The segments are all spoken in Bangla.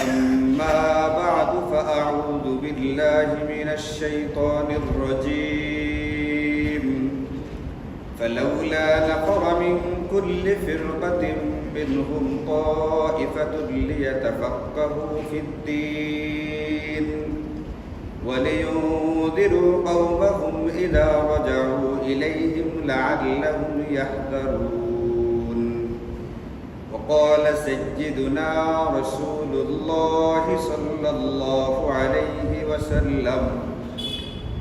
أما بعد فأعوذ بالله من الشيطان الرجيم فلولا نفر من كل فرقة منهم طائفة ليتفقهوا في الدين ولينذروا قومهم إذا رجعوا إليهم لعلهم يحذرون وقال سيدنا رسول الله صلى الله عليه وسلم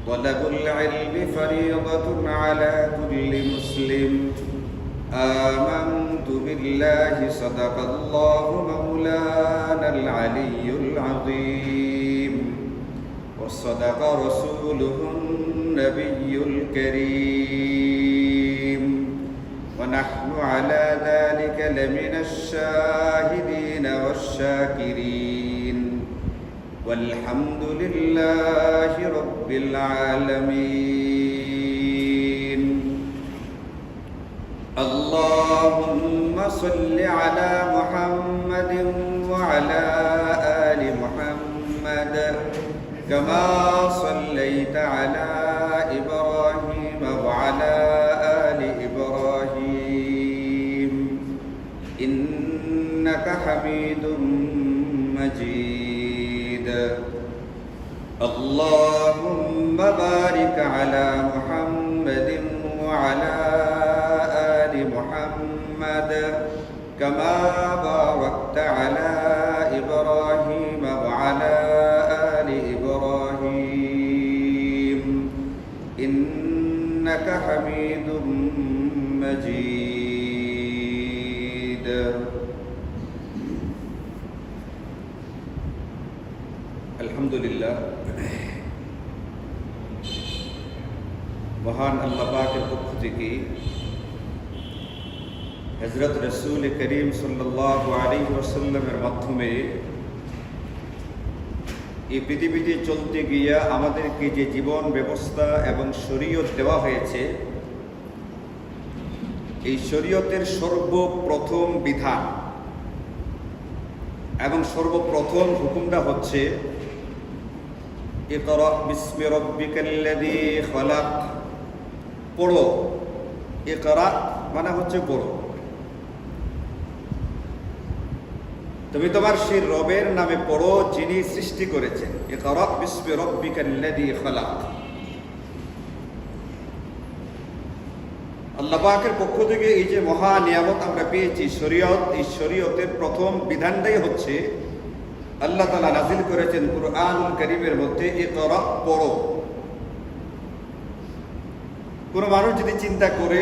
طلب العلم فريضة على كل مسلم آمنت بالله صدق الله مولانا العلي العظيم وصدق رسوله النبي الكريم ونحن على ذلك لمن الشاهدين والشاكرين والحمد لله رب العالمين اللهم صل على محمد وعلى آل محمد كما صليت على إبراهيم وعلى آل إبراهيم إنك حميد مجيد اللهم بارك على محمد وعلى آل محمد كما باركت على إبراهيم وعلى آل إبراهيم إنك حميد مجيد الحمد لله মহান আল্লাহ পাকের পক্ষ থেকে হযরত রাসূল করিম সাল্লাল্লাহু আলাইহি ওয়াসাল্লামের মাধ্যমে এই পৃথিবীতে চলতে গিয়ে আমাদেরকে যে জীবন ব্যবস্থা এবং শরীয়ত দেওয়া হয়েছে, এই শরীয়তের সর্বপ্রথম বিধান এবং সর্বপ্রথম হুকুমটা হচ্ছে ইকরা বিসমি রাব্বিকাল্লাযী খলাক। পড়ো। ইকরা মানে হচ্ছে পড়ো। তুমি তোমার সেই রবের নামে পড়ো যিনি সৃষ্টি করেছেন। ইকরা বিসমি রাব্বিকাল্লাযী খলাক। আল্লাহ পাকের পক্ষ থেকে এই যে মহা নিয়ামত আমরা পেয়েছি শরীয়ত, এই শরীয়তের প্রথম বিধানটাই হচ্ছে আল্লাহ তাআলা নাযিল করেছেন কুরআনুল কারীমের মধ্যে ইকরা পড়ো। কোন মানুষ যদি চিন্তা করে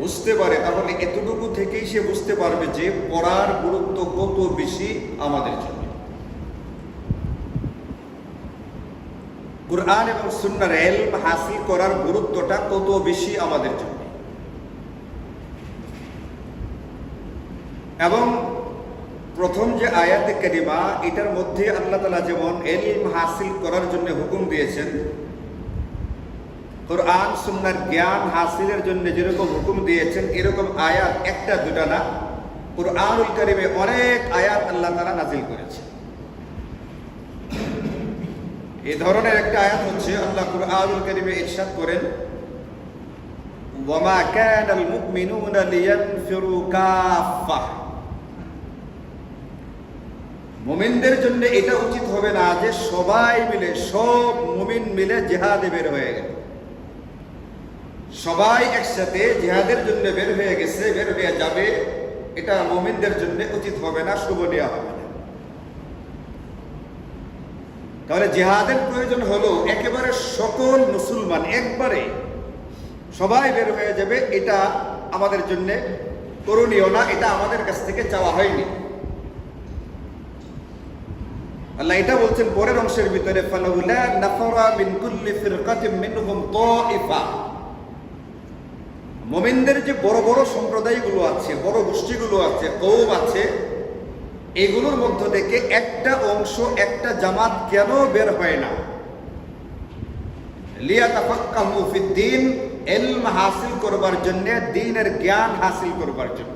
বুঝতে পারে তাহলে এতটুকু থেকেই সে বুঝতে পারবে যে পড়ার গুরুত্ব কত বেশি আমাদের জন্য। কুরআন এবং সুন্নাহর ইলম হাসিল করার গুরুত্বটা কত বেশি আমাদের জন্য। এবং প্রথম যে আয়াতে কারিমা, এটার মধ্যে আল্লাহ তাআলা যেমন ইলম হাসিল করার জন্য হুকুম দিয়েছেন, কুরআন সুন্নাহর জ্ঞান হাসিলের জন্য যেরকম হুকুম দিয়েছেন, এরকম আয়াত একটা দুটা না, কুরআনুল কারীমে অনেক আয়াত আল্লাহ তাআলা নাযিল করেছেন। এই ধরনের একটা আয়াত হচ্ছে আল্লাহ কুরআনুল কারীমে ইরশাদ করেন, ওয়ামা কানাল মুমিনুনা লিয়ানফিরু কাফফাহ। মুমিনদের জন্য এটা উচিত হবে না যে সবাই মিলে, সব মুমিন মিলে জিহাদে বের হয়ে গেল, সবাই একসাথে জিহাদের জন্য বের হয়ে গেছে, বের হয়ে যাবে, এটা মুমিনদের জন্য উচিত হবে না, শুভনীয় হবে না। তাহলে জিহাদের প্রয়োজন হলো একেবারে সকল মুসলমান একবারে সবাই বের হয়ে যাবে, এটা আমাদের জন্য করণীয় না, এটা আমাদের কাছ থেকে চাওয়া হয়নি। আল্লাহ এটা বলছেন পরের অংশের ভিতরে, ফালাউলা নাফারা মিন কুল্লি ফিরকাতিন মিনহুম তাইফা। মুমিনদের যে বড় বড় সম্প্রদায়গুলো আছে, বড় গোষ্ঠীগুলো আছে, কওম আছে, এগুলোর মধ্য থেকে একটা অংশ, একটা জামাত কেন বের হয় না? লিয়াতাফাক্কাহু ফিদ্দীন, ইলম হাসিল করবার জন্য, দ্বীনের জ্ঞান হাসিল করবার জন্য।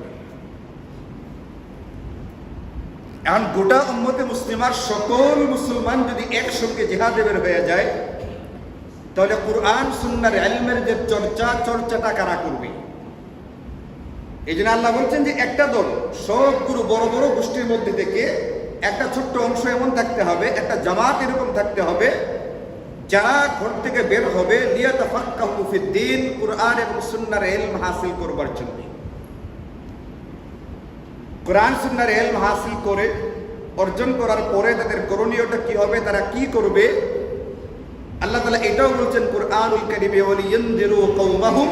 এখন গোটা উম্মতে মুসলিমার সকল মুসলমান যদি একসঙ্গে জিহাদে বের হয়ে যায়, তাহলে কুরআন সুন্নাহর ইলমের যে চর্চাটা কারা করবে? এই জন্য আল্লাহ বলছেন যে একটা দল, সবগুলো বড় বড় গোষ্ঠীর মধ্যে থেকে একটা ছোট্ট অংশ এমন থাকতে হবে, একটা জামাত এরকম থাকতে হবে, যারা ঘর থেকে বের হবে লিয়াতাফাক্কাহু ফিদ্দীন, কুরআন এবং সুন্নাহর ইলম হাসিল করবার জন্য। কোরআন সুন্নাহর ইলম হাসিল করে অর্জন করার পরে তাদের করণীয়টা কি হবে, তারা কি করবে? আল্লাহ তাআলা এটাও বলছেন কুরআনুল কারীমে, ওয়ালিয়ানযিরু কওমাহুম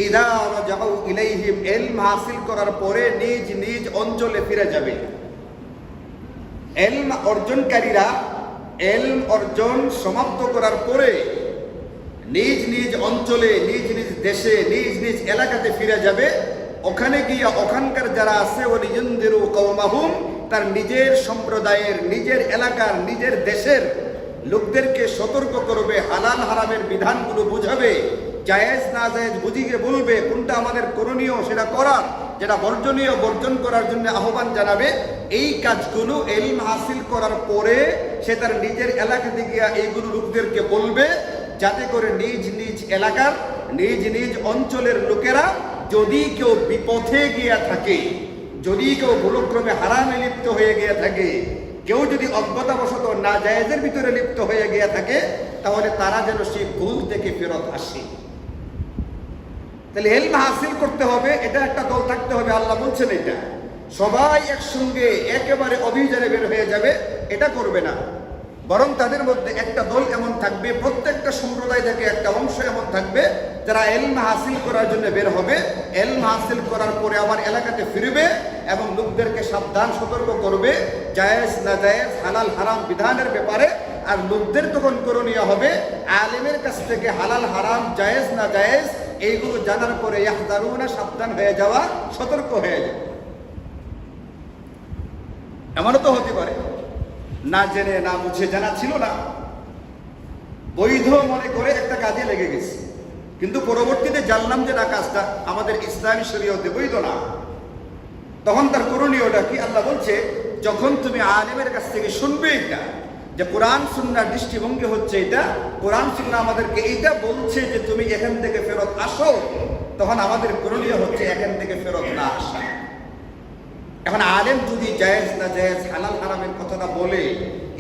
ইযা রাজাউ ইলাইহিম। ইলম হাসিল করার পরে নিজ নিজ অঞ্চলে ফিরে যাবে। ইলম অর্জনকারীরা ইলম অর্জন সমাপ্ত করার পরে নিজ নিজ অঞ্চলে, নিজ নিজ দেশে, নিজ নিজ এলাকাতে ফিরে যাবে। ওখানে গিয়ে ওখানকার যারা আছে ওয়ালিয়ানযিরু কওমাহুম, তার নিজের সম্প্রদায়ের, নিজের এলাকার, নিজের দেশের লোকদেরকে সতর্ক করবে, হালাল হারামের বিধানগুলো বুঝাবে, জায়েজ না জায়েজ বুঝিয়ে বলবে, কোনটা আমাদের করণীয় সেটা করার, যেটা বর্জনীয় বর্জন করার জন্য আহ্বান জানাবে। এই কাজগুলো ইলম হাসিল করার পরে সে তার নিজের এলাকাতে গিয়ে এইগুলো লোকদেরকে বলবে, যাতে করে নিজ নিজ এলাকার, নিজ নিজ অঞ্চলের লোকেরা যদি কেউ বিপথে গিয়া থাকে, যদি কেউ ভুলক্রমে হারামে লিপ্ত হয়ে গিয়া থাকে, কেউ যদি অজ্ঞতাবশত না জায়েজের ভিতরে লিপ্ত হয়ে গিয়া থাকে, তাহলে তারা যেন সেই ভুল থেকে ফেরত আসে। তাহলে ইলম হাসিল করতে হবে, এটা একটা দল থাকতে হবে। আল্লাহ বলছেন এটা সবাই একসঙ্গে একেবারে অভিযানে বের হয়ে যাবে, এটা করবে না। বরং তাদের মধ্যে একটা দল এমন থাকবে, প্রত্যেকটা সম্প্রদায় থেকে একটা অংশ এমন থাকবে যারা ইলম হাসিল করার জন্য বের হবে। ইলম হাসিল করার পরে আবার এলাকাতে ফিরবে এবং লোকদেরকে সাবধান সতর্ক করবে জায়েজ না জায়েজ, হালাল হারাম বিধানের ব্যাপারে। আর লোকদের তখন করণীয় হবে আলেমের কাছ থেকে হালাল হারাম, জায়েজ না জায়েজ এইগুলো জানার পরে ইয়াহদারুনা, সাবধান হয়ে যাওয়া, সতর্ক হয়ে যাওয়া। এমনও তো হতে পারে না জেনে না বুঝে, জানা ছিল না, বৈধ মনে করে একটা কাজে লেগে গেছে, কিন্তু পরবর্তীতে জানলাম যে না, কাজটা আমাদের ইসলামী শরীয়তে বৈধ না। তখন তার করণীয়টা কি? আল্লাহ বলছে, যখন তুমি আলেমের কাছ থেকে শুনবে এটা, যে কোরআন সুন্নাহর দৃষ্টিভঙ্গি হচ্ছে এটা, কোরআন সুন্নাহ আমাদেরকে এইটা বলছে যে তুমি এখান থেকে ফেরত আসো, তখন আমাদের করণীয় হচ্ছে এখান থেকে ফেরত না আসা। এখন আলেম যদি জায়েজ না জায়েজ, হালাল হারামের কথাটা বলে,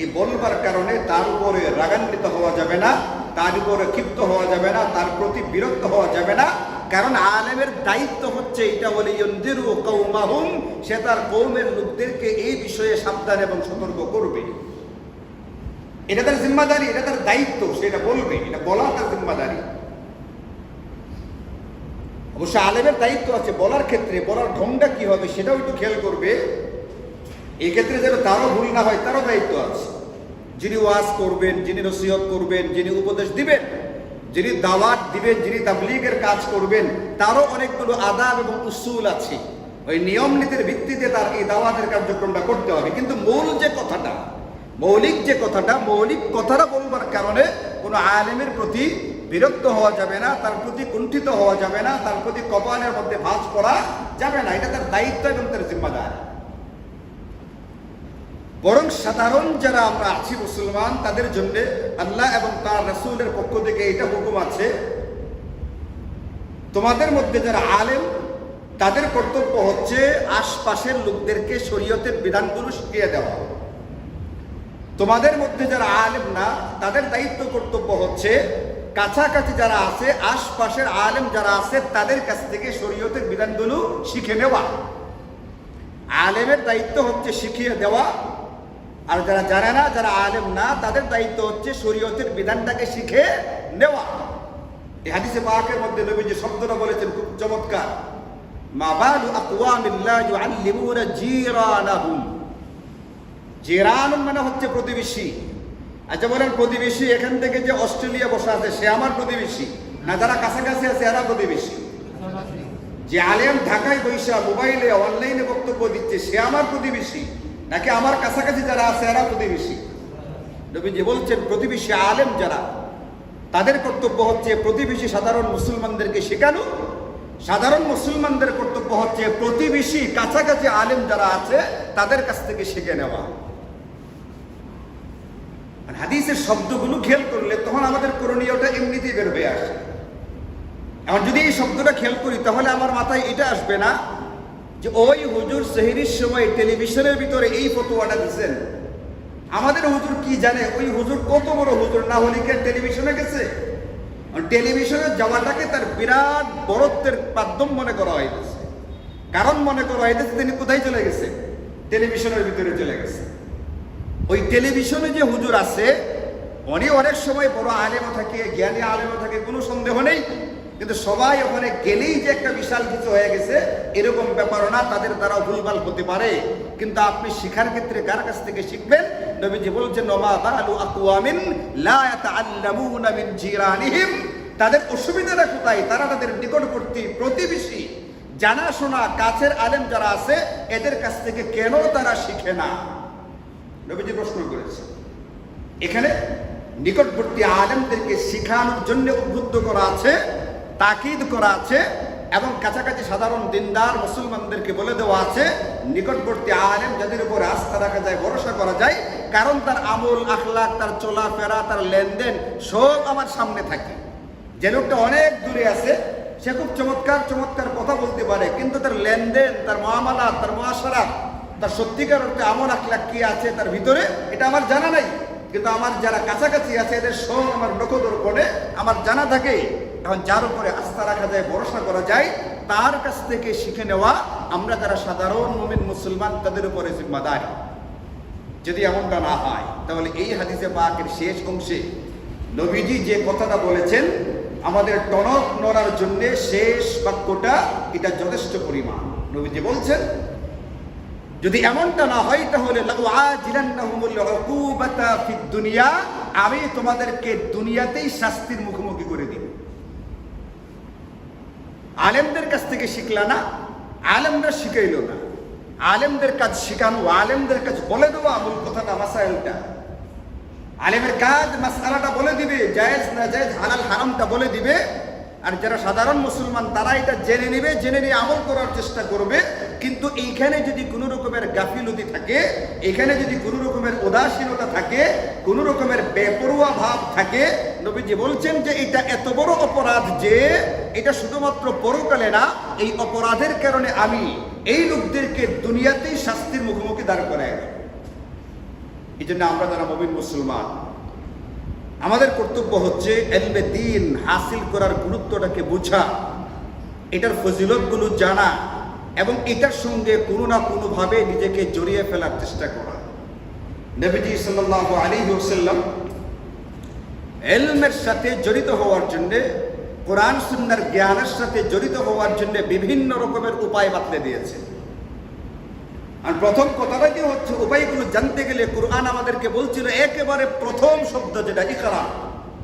এই বলবার কারণে তার উপরে রাগান্বিত হওয়া যাবে না, তার উপরে ক্ষিপ্ত হওয়া যাবে না, তার প্রতি বিরক্ত হওয়া যাবে না। কারণ আলেমের দায়িত্ব হচ্ছে এটা, ওয়ালিয়ানযিরু কওমাহুম, সে তার কওমের লোকদেরকে এই বিষয়ে সাবধান এবং সতর্ক করবে। এটা তার জিম্মাদারি, এটা তার দায়িত্ব, সেটা বলবে, এটা বলা তার জিম্মাদারি। অবশ্য আলেমের দায়িত্ব আছে বলার ক্ষেত্রে, বলার ঢংটা কি হবে সেটাও একটু খেয়াল করবে। এই ক্ষেত্রে যেন তারও ভুল না হয়, তারও দায়িত্ব আছে। যিনি ওয়াজ করবেন, যিনি নসিহত করবেন, যিনি উপদেশ দিবেন, যিনি দাওয়াত দিবেন, যিনি তাবলীগের কাজ করবেন, তারও অনেকগুলো আদাব এবং উসুল আছে। ওই নিয়ম নীতির ভিত্তিতে তার এই দাওয়াতের কার্যক্রমটা করতে হবে। কিন্তু মৌলিক যে কথাটা বলবার কারণে কোনো আলেমের প্রতি বিরক্ত হওয়া যাবে না, তার প্রতি কুণ্ঠিত হওয়া যাবে না, তার প্রতি কপালের মধ্যে ভাঁজ করা যাবে না। এটা তার দায়িত্ব এবং তার জিম্মাদার। বরং সাধারণ যারা আমরা আছি মুসলমান, তাদের জন্য আল্লাহ এবং তার রাসূলের পক্ষ থেকে এটা হুকুম আছে, তোমাদের মধ্যে যারা আলেম, তাদের কর্তব্য হচ্ছে আশপাশের লোকদেরকে শরীয়তের বিধানগুলো শিখিয়ে দেওয়া। তোমাদের মধ্যে যারা আলেম না, তাদের দায়িত্ব কর্তব্য হচ্ছে কাছাকাছি যারা আছে, আশপাশের আলেম যারা আছে, তাদের কাছ থেকে শরীয়তের বিধানগুলো শিখে নেওয়া। আলেমের দায়িত্ব হচ্ছে শিখিয়ে দেওয়া, আর যারা জানে না, যারা আলেম না, তাদের দায়িত্ব হচ্ছে শরীয়তের বিধানটাকে শিখে নেওয়া। এই হাদিসে পাকের মধ্যে নবী যে শব্দটা বলেছেন খুব চমৎকার, মা বালু আকওয়ামিন লা ইউআল্লিমুনা জিরানাহুম। জিরান মানে হচ্ছে প্রতিবেশী। আচ্ছা বলেন, প্রতিবেশী এখান থেকে যে অস্ট্রেলিয়া বসে আছে সে আমার প্রতিবেশী না? যারা কাছাকাছি আছে এরা প্রতিবেশী। যে আলেম ঢাকায় বৈশা মোবাইলে অনলাইনে বক্তব্য দিচ্ছে সে আমার প্রতিবেশী, নাকি আমার কাছাকাছি যারা আছে এরা প্রতিবেশী? নবীজি বলছেন প্রতিবেশী আলেম যারা, তাদের কর্তব্য হচ্ছে প্রতিবেশী সাধারণ মুসলমানদেরকে শেখানো। সাধারণ মুসলমানদের কর্তব্য হচ্ছে প্রতিবেশী কাছাকাছি আলেম যারা আছে তাদের কাছ থেকে শিখে নেওয়া। হাদিসের শব্দগুলো খেয়াল করলে তখন আমাদের করণীয়টা এমনিতেই বের হয়ে আসে। এখন যদি এই শব্দটা খেয়াল করি তাহলে আমার মাথায় এটা আসবে না যে ওই হুজুর সেহরির সময় টেলিভিশনের ভিতরে এই ফতোয়াটা দিচ্ছেন। আমাদের হুজুর কি জানে ওই হুজুর কত বড় হুজুর, না হলে কি টেলিভিশনে গেছে? টেলিভিশনে যাওয়াটাকে তার বিরাট বড়ত্বের মাধ্যম মনে করা হইতেছে। কারণ মনে করা হইতেছে তিনি কোথায় চলে গেছে? টেলিভিশনের ভিতরে চলে গেছে। ওই টেলিভিশনে যে হুজুর আছে উনি অনেক সময় বড় আলেমও থাকে, জ্ঞানী আলেমও থাকে, কোনো সন্দেহ নেই, কিন্তু সবাই ওখানে গেলেই যে একটা বিশাল কিছু হয়ে গেছে এরকম ব্যাপারও না। তাদের দ্বারা ভুলভাল হতে পারে, কিন্তু আপনি শিখার ক্ষেত্রে কার কাছ থেকে শিখবেন? নবীজি বলছেন ওমা বালু আকওয়ামিন লা ইয়াতাআল্লামুনা মিন জিরানিহিম। তাদের অসুবিধাটা কোথায়? তারা তাদের নিকটবর্তী প্রতিবেশী জানাশোনা কাছের আলেম যারা আছে এদের কাছ থেকে কেন তারা শিখে না? নবীজি প্রশ্ন করেছে। এখানে নিকটবর্তী আলেমদেরকে শিখানোর জন্য উদ্বুদ্ধ করা আছে, তাকিদ করা আছে, এবং কাছাকাছি সাধারণ দিনদার মুসলমানদেরকে বলে দেওয়া আছে নিকটবর্তী আলেম যাদের উপর আস্থা রাখা যায়, ভরসা করা যায়, কারণ তার আমল আখলাক, তার চলাফেরা, তার লেনদেন সব আমার সামনে থাকে। যে লোকটা অনেক দূরে আছে সে খুব চমৎকার চমৎকার কথা বলতে পারে, কিন্তু তার লেনদেন, তার মুআমালাত, তার মুআশারাত, তার সত্যিকার অর্থে আমল আখলাক কি আছে তার ভিতরে এটা আমার জানা নাই। কিন্তু আমার যারা কাছাকাছি আছে এদের সব আমার নখদর্পণে আমার জানা থাকে। এখন যার উপরে আস্থা রাখা যায়, ভরসা করা যায়, তার কাছ থেকে শিখে নেওয়া আমরা যারা সাধারণ মুমিন মুসলমান তাদের উপরে জিম্মাদার। যদি এমনটা না হয় তাহলে এই হাদিসে পাকের শেষ অংশে নবীজি যে কথাটা বলেছেন আমাদের টনক নড়ার জন্য শেষ বাক্যটা এটা যথেষ্ট পরিমাণ। নবীজি বলছেন যদি এমনটা না হয় তাহলে আমি তোমাদেরকে দুনিয়াতেই শাস্তির মুখোমুখি করে দিব। আলেমদের কাছ থেকে শিখলা না, আলেমরা শিখাইল না, আলেমদের কাজ শিখানো, আলেমদের কাজ বলে দেওয়া মূল কথাটা, মাসাইলটা। আলেমের কাজ মাসআলাটা বলে দিবে, জায়েজ না জায়েজ, হালাল হারামটা বলে দিবে। আর যারা সাধারণ মুসলমান তারা এটা জেনে নেবে, জেনে নিয়ে আমল করার চেষ্টা করবে। কিন্তু এইখানে যদি কোনো রকমের গাফিলতি থাকে, এখানে যদি কোনো রকমের উদাসীনতা থাকে, কোনো রকমের বেপরোয়া ভাব থাকে, নবীজি বলছেন যে এটা এত বড় অপরাধ যে এটা শুধুমাত্র পরকালে না, এই অপরাধের কারণে আমি এই লোকদেরকে দুনিয়াতেই শাস্তির মুখোমুখি দাঁড় করাই। এই জন্য আমরা যারা মুমিন মুসলমান আমাদের কর্তব্য হচ্ছে ইলমে দ্বীন হাসিল করার গুরুত্বটাকে বোঝা, এটার ফজিলতগুলো জানা, এবং এটার সঙ্গে কোনো না কোনোভাবে নিজেকে জড়িয়ে ফেলার চেষ্টা করা। নবীজি সাল্লাল্লাহু আলাইহি ওয়াসাল্লাম ইলমের সাথে জড়িত হওয়ার জন্য, কোরআন সুন্নাহর জ্ঞানের সাথে জড়িত হওয়ার জন্য বিভিন্ন রকমের উপায় বাতলে দিয়েছে। আর প্রথম কথাটা কি হচ্ছে, উপায়গুলো জানতে গেলে কোরআন আমাদেরকে বলছিল একেবারে প্রথম শব্দ যেটা ইকরা,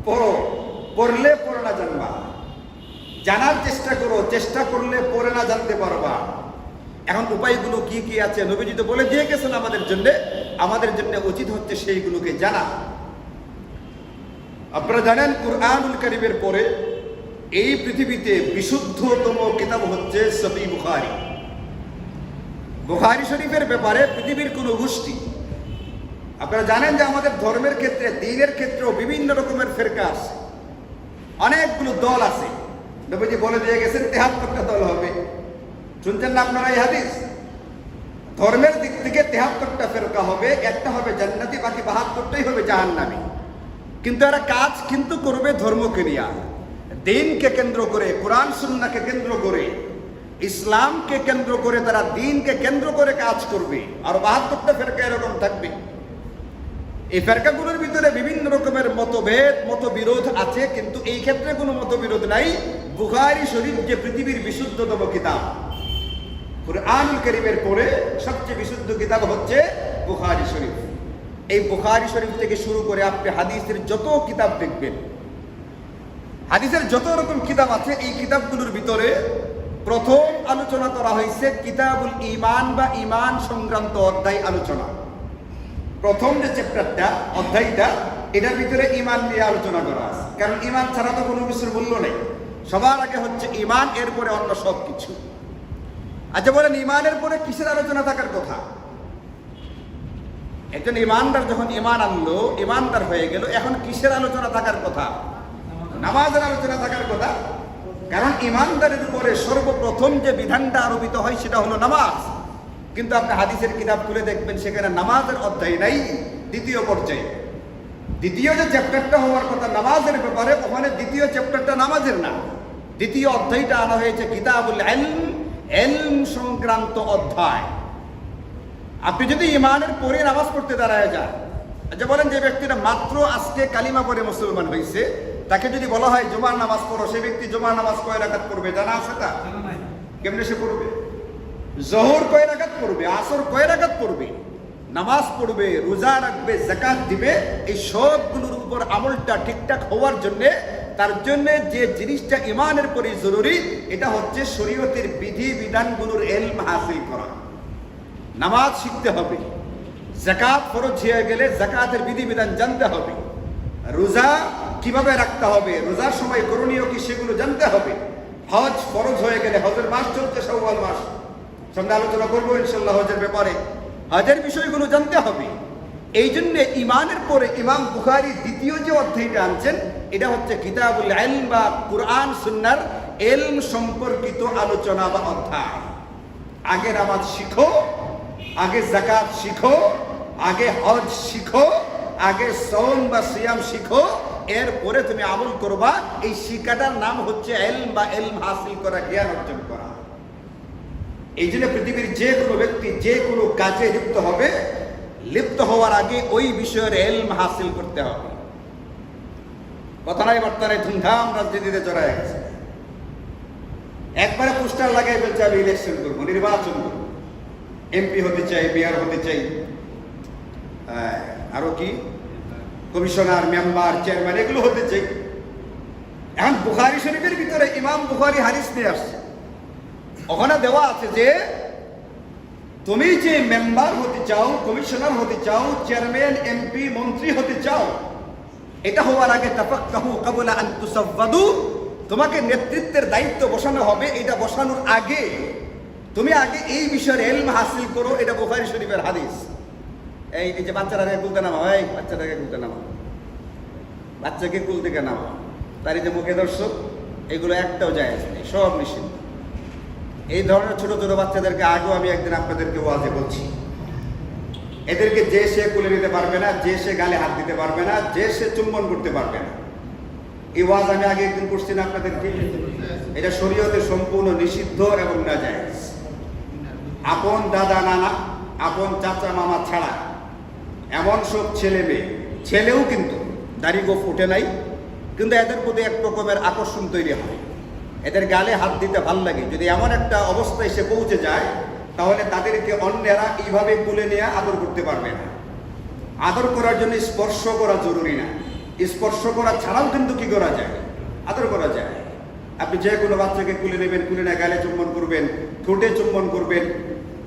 পড়ো, পড়লে পড়ে না জানবা, জানার চেষ্টা করো, চেষ্টা করলে পড়ে না জানতে পারবা। এখন উপায়গুলো কি কি আছে নবীজি তো বলে দিয়ে গেছেন আমাদের জন্য উচিত হচ্ছে সেইগুলোকে জানা। আপনারা জানেন কুরআনুল কারীমের পরে এই পৃথিবীতে বিশুদ্ধতম কিতাব হচ্ছে সহিহ বুখারী। বুখারী শরীফের ব্যাপারে পৃথিবীর কোন গোষ্ঠী, আপনারা জানেন যে আমাদের ধর্মের ক্ষেত্রে, দ্বীনের ক্ষেত্রেও বিভিন্ন রকমের ফিরকা আছে, অনেকগুলো দল আছে। নবীজি বলে দিয়ে গেছেন 73টা দল হবে। শুনছেন না আপনারা এই হাদিস? ধর্মের দিক থেকে 73টা ফিরকা হবে, একটা হবে জান্নাতি, বাকি 72টাই হবে জাহান্নামী। কিন্তু এরা কাজ কিন্তু করবে ধর্মকে নিয়ে, দ্বীনকে কেন্দ্র করে, কোরআন সুন্নাহকে কেন্দ্র করে, ইসলামকে কেন্দ্র করে, তারা দ্বীনকে কেন্দ্র করে কাজ করবে। আর 72টা ফেরকা এরকম থাকবে। এই ফেরকাগুলোর ভিতরে বিভিন্ন রকমের মতভেদ, মতবিরোধ আছে, কিন্তু এই ক্ষেত্রে কোনো মতবিরোধ নাই। বুখারী শরীফ যে পৃথিবীর বিশুদ্ধতম কিতাব, কুরআনুল কারীমের পরে সবচেয়ে বিশুদ্ধ কিতাব হচ্ছে বুখারী শরীফ। এই বুখারী শরীফ থেকে শুরু করে আপনি হাদিসের যত কিতাব দেখবেন, হাদিসের যত রকম কিতাব আছে, এই কিতাবগুলোর ভিতরে প্রথম আলোচনা করা হয়েছে কিতাবুল ঈমান বা ঈমান সংক্রান্ত অধ্যায় আলোচনা। প্রথম যে চ্যাপ্টারটা, অধ্যায়টা, এটার ভিতরে ঈমান নিয়ে আলোচনা করা আছে। কারণ ঈমান ছাড়া তো কোনো কিছুর মূল্য নেই। সবার আগে হচ্ছে ঈমান, এরপরে অন্য সব কিছু। আচ্ছা বলেন ঈমানের পরে কিসের আলোচনা থাকার কথা? একজন ইমানদার যখন ইমান আনলো, ইমানদার হয়ে গেল, এখন কিসের আলোচনা থাকার কথা? নামাজের আলোচনা থাকার কথা। কারণ ইমানদারের উপরে সর্বপ্রথম যে বিধানটা আরোপিত হয় সেটা হলো নামাজ। কিন্তু আপনি হাদিসের কিতাব খুলে দেখবেন সেখানে নামাজের অধ্যায় নাই দ্বিতীয় পর্যায়ে। দ্বিতীয় যে চ্যাপ্টারটা হওয়ার কথা নামাজের ব্যাপারে, ওখানে দ্বিতীয় চ্যাপ্টারটা নামাজের না, দ্বিতীয় অধ্যায়টা আনা হয়েছে কিতাবুল ইলম, ইলম সংক্রান্ত অধ্যায়। আপনি যদি ইমানের পরে নামাজ পড়তে দাঁড়ায় যান, আচ্ছা বলেন যে ব্যক্তিটা মাত্র আজকে কালিমা পড়ে মুসলমান হয়েছে, তাকে যদি বলা হয় জুমার নামাজ পড়ো, সে ব্যক্তি জুমার নামাজ কয় রাকাত পড়বে জানা আছে? তা কেমনে সে পড়বে? জোহর কয় রাকাত পড়বে, আসর কয় রাকাত পড়বে, নামাজ পড়বে, রোজা রাখবে, যাকাত দিবে, এই সবগুলোর উপর আমলটা ঠিকঠাক হওয়ার জন্য, তার জন্য যে জিনিসটা ইমানের পরে জরুরি, এটা হচ্ছে শরীয়তের বিধি বিধানগুলোর ইলম হাসিল করা। নামাজ শিখতে হবে, যাকাত ফরজ হয়ে গেলে যাকাতের বিধিবিধান জানতে হবে, রোজা কিভাবে রাখতে হবে, রোজার সময় করণীয় কি সেগুলো জানতে হবে, হজ ফরজ হয়ে গেলে, হজের মাস চলছে শাওয়াল মাস, সামনে আলোচনা করবো ইনশাআল্লাহ হজের ব্যাপারে, হজের বিষয়গুলো জানতে হবে। এই জন্য ইমানের পরে ইমাম বুখারী দ্বিতীয় যে অধ্যায়টা আনছেন, এটা হচ্ছে কিতাবুল ইলম বা কুরআন সুন্নাহর ইলম সম্পর্কিত আলোচনা বা অধ্যায়। আগে নামাজ শিখো, আগে যাকাত শিখো, আগে হজ শিখো, আগে সওম বা সিয়াম শিখো, এরপরে তুমি আমল করবা। এই শিক্ষাটার নাম হচ্ছে ইলম বা ইলম হাসিল করা, জ্ঞান অর্জন করা। এই জন্য পৃথিবীর যে কোনো ব্যক্তি যে কোনো কাজে লিপ্ত হবে, লিপ্ত হওয়ার আগে ওই বিষয়ের ইলম হাসিল করতে হবে। কথা নাই বার্তা নাই, ধুমধাম রাজনীতিতে জড়ায় গেছে, একবারে পোস্টার লাগাই বলছে আমি ইলেকশন করবো, নির্বাচন করবো, এমপি হতে চাই, মেয়র হতে চাই, আরো কি কমিশনার, মেম্বার, চেয়ারম্যান, এগুলো হতে চাই। এখন বুখারী শরীফের ভিতরে ইমাম বুখারী হাদিস নিয়ে আসছে, ওখানে দেওয়া আছে যে তুমি যে মেম্বার হতে চাও, কমিশনার হতে চাও, চেয়ারম্যান, এমপি, মন্ত্রী হতে চাও, এটা হওয়ার আগে তাফাক্কাহু ক্বাবলা আন তুসাওয়াদু, তোমাকে নেতৃত্বের দায়িত্ব বসানো হবে, এটা বসানোর আগে তুমি আগে এই বিষয়ের ইলম হাসিল করো। এটা বুখারী শরীফের হাদিস। এই যে বাচ্চাটাকে কুলতে নামা, এই বাচ্চাটাকে কুলতে নামা, বাচ্চাকে কুল থেকে নামা, তার এই যে মুখে দর্শক, এগুলো একটাও জায়েজ নেই, সব নিষিদ্ধ। এই ধরনের ছোট ছোট বাচ্চাদেরকে আগেও আমি একদিন আপনাদেরকে ওয়াজে বলছি, এদেরকে যে সে কুলে নিতে পারবে না, যে সে গালে হাত দিতে পারবে না, যে সে চুম্বন করতে পারবে না। এই ওয়াজ আমি আগে একদিন করছি না আপনাদেরকে? এটা শরীয়তে সম্পূর্ণ নিষিদ্ধ এবং নাজায়েজ। আপন দাদা নানা, আপন চাচা মামা ছাড়া এমন সব ছেলে মেয়ে, ছেলেও কিন্তু দাড়ি গোঁফ ওঠে নাই, কিন্তু এদের প্রতি এক রকমের আকর্ষণ তৈরি হয়, এদের গালে হাত দিতে ভাল লাগে। যদি এমন একটা অবস্থায় সে পৌঁছে যায়, তাহলে তাদেরকে অন্যেরা এইভাবে কুলে নিয়ে আদর করতে পারবে না। আদর করার জন্য স্পর্শ করা জরুরি না, স্পর্শ করা ছাড়াও কিন্তু কি করা যায়, আদর করা যায়। আপনি যে কোনো বাচ্চাকে কুলে নেবেন, কুলে না গালে চুম্বন করবেন, ঠোঁটে চুম্বন করবেন,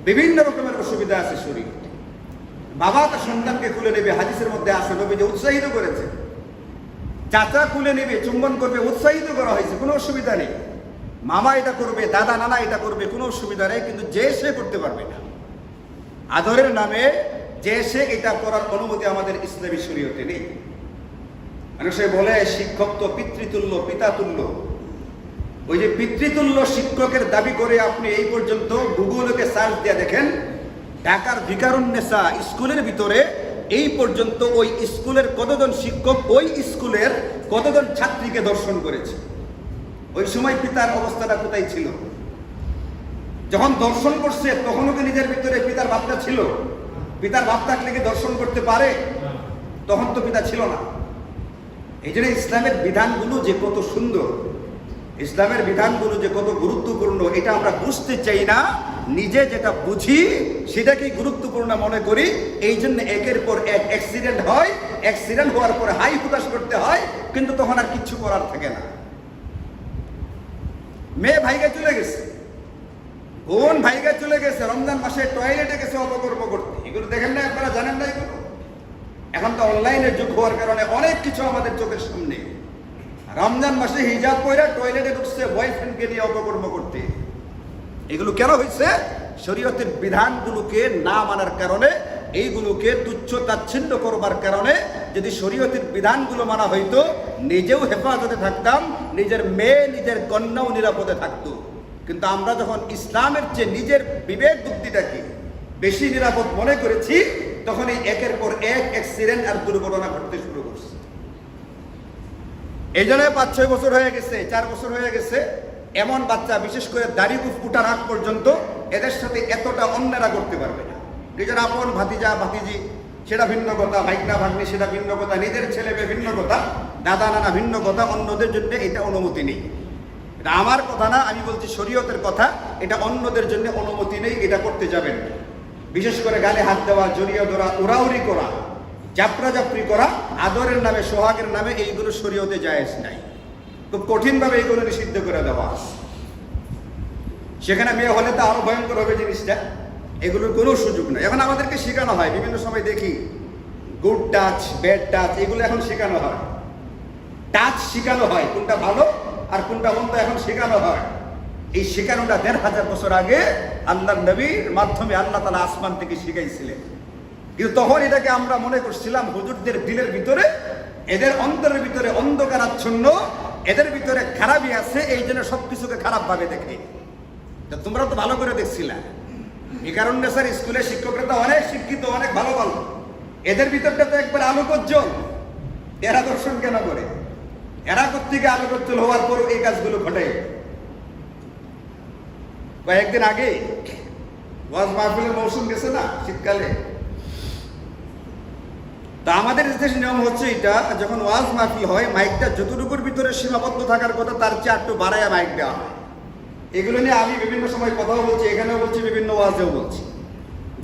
বিভিন্ন রকমের অসুবিধা আছে শরীরে। বাবা তার সন্তানকে কুলে নেবে, হাদিসের মধ্যে আছে, নবীজি উৎসাহিত করেছে। চাচা কুলে নেবে, চুম্বন করবে, উৎসাহিত করা হয়েছে, কোনো অসুবিধা নেই। মামা এটা করবে, দাদা নানা এটা করবে, কোনো অসুবিধা নেই, কিন্তু যে সে করতে পারবে না। আদরের নামে যে সে এটা করার অনুমতি আমাদের ইসলামী শরীয়তে নেই। মানুষে বলে শিক্ষক তো পিতৃতুল্য, পিতাতুল্য। ওই যে পিতৃতুল্য শিক্ষকের দাবি করে আপনি এই পর্যন্ত গুগলকে সার্চ দিয়ে দেখেন, ঢাকার ভিকারুন্নেসা স্কুলের ভিতরে এই পর্যন্ত ওই স্কুলের কতজন শিক্ষক ওই স্কুলের কতজন ছাত্রীকে ধর্ষণ করেছে। ওই সময় পিতার অবস্থাটা কোথায় ছিল? যখন দর্শন করছে তখনও কি নিজের ভিতরে পিতার ভাবটা ছিল? পিতার ভাব থাকলে কি দর্শন করতে পারে? তখন তো পিতা ছিল না। এই জন্য ইসলামের বিধানগুলো যে কত সুন্দর, ইসলামের বিধানগুলো যে কত গুরুত্বপূর্ণ, এটা আমরা বুঝতে চাই না। নিজে যেটা বুঝি সেটাকেই গুরুত্বপূর্ণ মনে করি। এই জন্য একের পর এক অ্যাক্সিডেন্ট হয়, অ্যাক্সিডেন্ট হওয়ার পরে হাই হুতাশ করতে হয়, কিন্তু তখন আর কিচ্ছু করার থাকে না। মেয়ে ভাইকে চলে গেছে, বোন ভাইকে চলে গেছে, রমজান মাসে টয়লেটে গেছে অপকর্ম করতে, এগুলো দেখেন না? আপনারা জানেন না এগুলো? এখন তো অনলাইনের যুগ হওয়ার কারণে অনেক কিছু আমাদের চোখের সামনে। রমজান মাসে হিজাব পরে টয়লেটে ঢুকছে বয়ফ্রেন্ডকে নিয়ে অপকর্ম করতে। এগুলো কেন হয়েছে? শরীয়তের বিধানগুলোকে না মানার কারণে এইগুলোকে তুচ্ছ তাচ্ছিন্ন করবার কারণে যদি শরীয়তের বিধানগুলো মানা হইতো, নিজেও হেফাজতে থাকতাম, নিজের মেয়ে নিজের কন্যাও নিরাপদে থাকতো। কিন্তু আমরা যখন ইসলামের চেয়ে নিজের বিবেক বুদ্ধিটাকে বেশি নিরাপদ মনে করেছি, তখন এই একের পর এক অ্যাক্সিডেন্ট আর দুর্ঘটনা ঘটতে শুরু করছে। এই জন্য 5-6 বছর হয়ে গেছে, 4 বছর হয়ে গেছে, এমন বাচ্চা বিশেষ করে দাড়ি উঠার আগ পর্যন্ত এদের সাথে এতটা অন্যরা করতে পারবে না। নিজের আপন ভাতিজা ভাতিজি সেটা ভিন্ন কথা, ভাইকনা ভাগ্নি সেটা ভিন্ন কথা, নিজের ছেলে মেয়ে ভিন্ন কথা, দাদা নানা ভিন্ন কথা, অন্যদের জন্য এটা অনুমতি নেই। এটা আমার কথা না, আমি বলছি শরীয়তের কথা। এটা অন্যদের জন্য অনুমতি নেই, এটা করতে যাবেন না। বিশেষ করে গালে হাত দেওয়া, জড়িয়ে ধরা, উড়াউড়ি করা, জাপড়াজাপড়ি করা, আদরের নামে সোহাগের নামে, এইগুলো শরীয়তে জায়েজ নাই। খুব কঠিনভাবে এইগুলো নিষিদ্ধ করে দেওয়া। সেখানে মেয়ে হলে তো আরো ভয়ঙ্কর হবে জিনিসটা। এগুলোর কোনো সুযোগ নেই। এখন আমাদেরকে শেখানো হয়, বিভিন্ন সময় দেখি গুড টাচ, ব্যাড টাচ, এগুলো এখন শেখানো হয়। টাচ শেখানো হয়, কোনটা ভালো আর কোনটা মন্দ এখন শেখানো হয়। এই শেখানোটা 1500 বছর আগে আল্লাহর নবীর মাধ্যমে আল্লাহ তাআলা আসমান থেকে শিখাইছিলেন। কিন্তু তখন এটাকে আমরা মনে করছিলাম হুজুরদের দিলের ভিতরে, এদের অন্তরের ভিতরে অন্ধকার আচ্ছন্ন, এদের ভিতরে খারাপই আছে, এই জন্য সবকিছুকে খারাপ ভাবে দেখে। তোমরা তো ভালো করে দেখছিলা। এই কারণে স্যার স্কুলের শিক্ষকরা তো অনেক শিক্ষিত, অনেক ভালো ভালো, এদের ভিতরটা তো একবার আলোকোজ্জ্বল। এরা দর্শন কেন করে? এরা কোত্থেকে আলোকোজ্জ্বল হওয়ার পর এই কাজগুলো ঘটে। কয়েকদিন আগে ওয়াজ মাহফিলের মৌসুম গেছে না, শীতকালে। তা আমাদের দেশের নিয়ম হচ্ছে এটা, যখন ওয়াজ মাহফিল হয় মাইকটা যতটুকুর ভিতরে সীমাবদ্ধ থাকার কথা তার চেয়ে একটু বাড়াইয়া মাইক দেওয়া হয়। এগুলো নিয়ে আমি বিভিন্ন সময় কথাও বলছি, এখানেও বলছি, বিভিন্ন ওয়াজেও বলছি।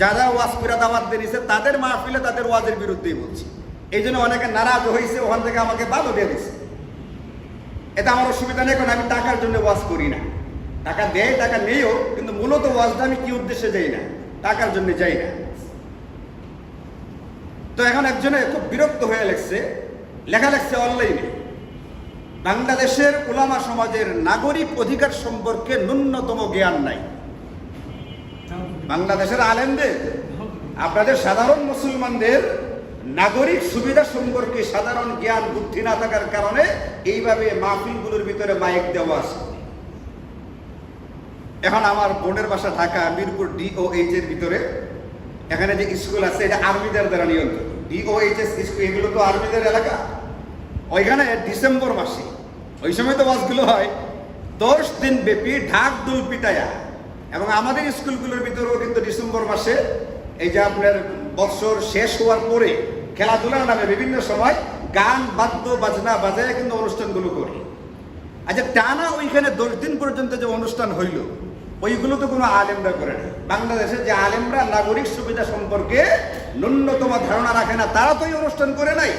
যারা ওয়াজ করে দাওয়াত দিয়েছে তাদের মাহফিলে তাদের ওয়াজের বিরুদ্ধেই বলছি। এই জন্য অনেকে নারাজ হয়েছে, ওখান থেকে আমাকে বাধা দিয়ে দিচ্ছে। এটা আমার অসুবিধা নেই, কারণ আমি টাকার জন্য ওয়াজ করি না। টাকা দেয়, টাকা নেইও, কিন্তু মূলত ওয়াজটা আমি কি উদ্দেশ্যে যাই না, টাকার জন্য যাই না। তো এখন একজনে খুব বিরক্ত হয়ে লেখা লেখছে অনলাইনে, বাংলাদেশের উলামা সমাজের নাগরিক অধিকার সম্পর্কে ন্যূনতম জ্ঞান নাই। বাংলাদেশের আলেমদের, আপনাদের সাধারণ মুসলমানদের নাগরিক সুবিধা সম্পর্কে সাধারণ জ্ঞান বুদ্ধি না থাকার কারণে এইভাবে মাহফিলগুলোর ভিতরে মাইক দেওয়া আছে। এখন আমার বোনের বাসা ঢাকা মিরপুর DOH এর ভিতরে, এখানে যে স্কুল আছে এটা আর্মিদের দ্বারা নিয়ন্ত্রিত। DOHS স্কুল, এগুলো তো আর্মিদের এলাকা। ওইখানে ডিসেম্বর মাসে, ওই সময় তো ওয়াজগুলো হয় 10 দিন ব্যাপী ঢাক দুল পিটায়া। এবং আমাদের স্কুলগুলোর ভিতরেও কিন্তু ডিসেম্বর মাসে এই যে আপনার বছর শেষ হওয়ার পরে খেলাধুলার নামে বিভিন্ন সময় গান বাদ্য বাজনা বাজায় কিন্তু অনুষ্ঠানগুলো করি। আচ্ছা, টানা ওইখানে 10 দিন পর্যন্ত যে অনুষ্ঠান হইল, ওইগুলো তো কোনো আলেমরা করে না। বাংলাদেশের যে আলেমরা নাগরিক সুবিধা সম্পর্কে ন্যূনতম ধারণা রাখে না, তারা তো এই অনুষ্ঠান করে নাই।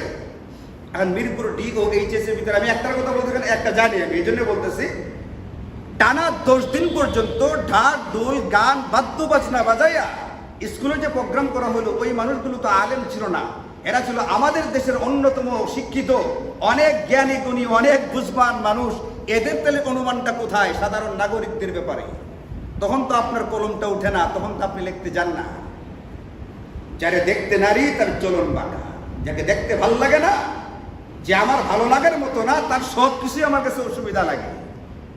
এখন মিরপুর DOHS এর ভিতরে আমি একটা কথা বলতে গেলে একটা জানি, আমি এই জন্য বলতেছি, টানা 10 দিন পর্যন্ত ঢাক ঢোল গান বাদ্য বাজনা বাজাইয়া স্কুলে যে প্রোগ্রাম করা হলো, ওই মানুষগুলো তো আলেম ছিল না, এরা ছিল আমাদের দেশের অন্যতম শিক্ষিত, অনেক জ্ঞানী গুণী, অনেক বুঝবান মানুষ। এদের তাহলে অনুমানটা কোথায় সাধারণ নাগরিকদের ব্যাপারে? তখন তো আপনার কলমটা উঠে না, তখন তো আপনি লিখতে যান না। যারে দেখতে নারী তার চলন বাঁকা, যাকে দেখতে ভালো লাগে না, যে আমার ভালো লাগার মতো না, তার সব কিছুই আমার কাছে অসুবিধা লাগে।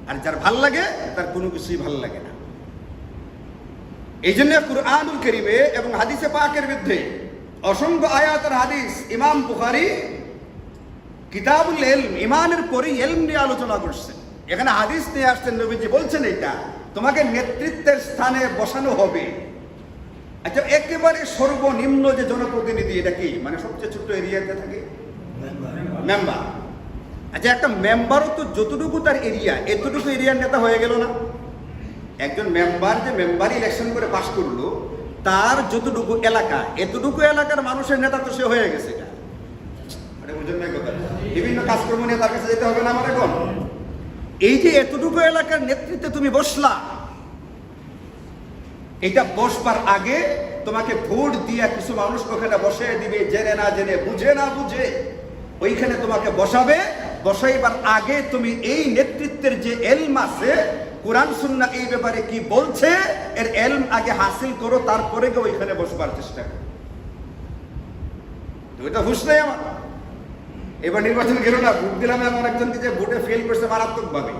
আর যার ভাল লাগে তার কোনো কিছুই ভালো লাগে না। এই জন্য কুরআনুল কারীমে এবং হাদিসে পাকের মধ্যে অসংখ্য আয়াত আর হাদিস, ইমাম বুখারী কিতাবুল ইলম, ইমানের পরে ইলম নিয়ে আলোচনা করছেন। এখানে হাদিস নিয়ে আসছেন, নবীজি বলছেন এটা তোমাকে নেতৃত্বের স্থানে বসানো হবে। আচ্ছা, একেবারে সর্বনিম্ন যে জনপ্রতিনিধি, এটা কি মানে সবচেয়ে ছোট্ট এরিয়াতে থাকে মেম্বার। আচ্ছা, একটা মেম্বারও তো যতটুকু তার এরিয়া, এতটুকু এরিয়ার নেতা হয়ে গেল না? একজন মেম্বার যে মেম্বার ইলেকশন করে পাস করলো, তার যতটুকু এলাকা, এতটুকু এলাকার মানুষের নেতা তো সে হয়ে গেছে। বিভিন্ন কাজকর্ম নিয়ে তার কাছে যেতে হবে না আমার এখন? এই যে এতটুকু এলাকার নেতৃত্বে তুমি বসলা, এটা বসবার আগে তোমাকে ভোট দিয়া কিছু মানুষ ওখানে বসে দিবে, জেনে না জেনে, বুঝে না বুঝে ওইখানে তোমাকে বসাবে। বসাইবার আগে তুমি এই নেতৃত্বের যে এলম আছে, কোরআন সুন্নাহ এই ব্যাপারে কি বলছে, এর এলম আগে হাসিল করো, তারপরে গিয়ে ওইখানে বসবার চেষ্টা করো। ওইটা হুশ নেই আমার। এবার নির্বাচন গেল না, ভোট দিলাম এমন একজনকে যে ভোটে ফেল করছে মারাত্মকভাবে।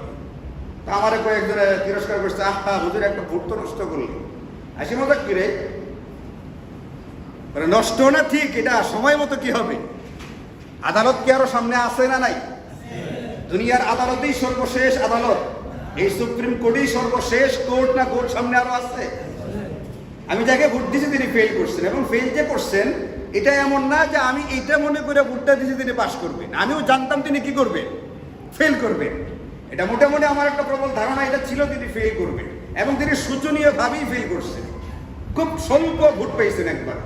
তা আমার কয়েকজনে তিরস্কার করছে, আহা হুজুর একটা ভোট তো নষ্ট করলে। হাসি মজাক করে নষ্ট না ঠিক, এটা সময় মতো কি হবে। আদালত কি আরো সামনে আছে না নাই? দুনিয়ার আদালতেই সর্বশেষ আদালত, এই সুপ্রিম কোর্টই সর্বশেষ কোর্ট না কোর্ট সামনে আরো আছে? আমি যাকে ভোট দিয়েছি তিনি ফেল করছেন, এবং ফেল যে করছেন এটা এমন না যে আমি এটা মনে করে ভোটটা দিয়েছি তিনি পাস করবেন। আমিও জানতাম তিনি কি করবেন, ফেল করবেন। এটা মোটামুটি আমার একটা প্রবল ধারণা এটা ছিল তিনি ফেল করবেন, এবং তিনি শোচনীয়ভাবেই ফেল করছেন। খুব স্বল্প ভোট পেয়েছেন একবার।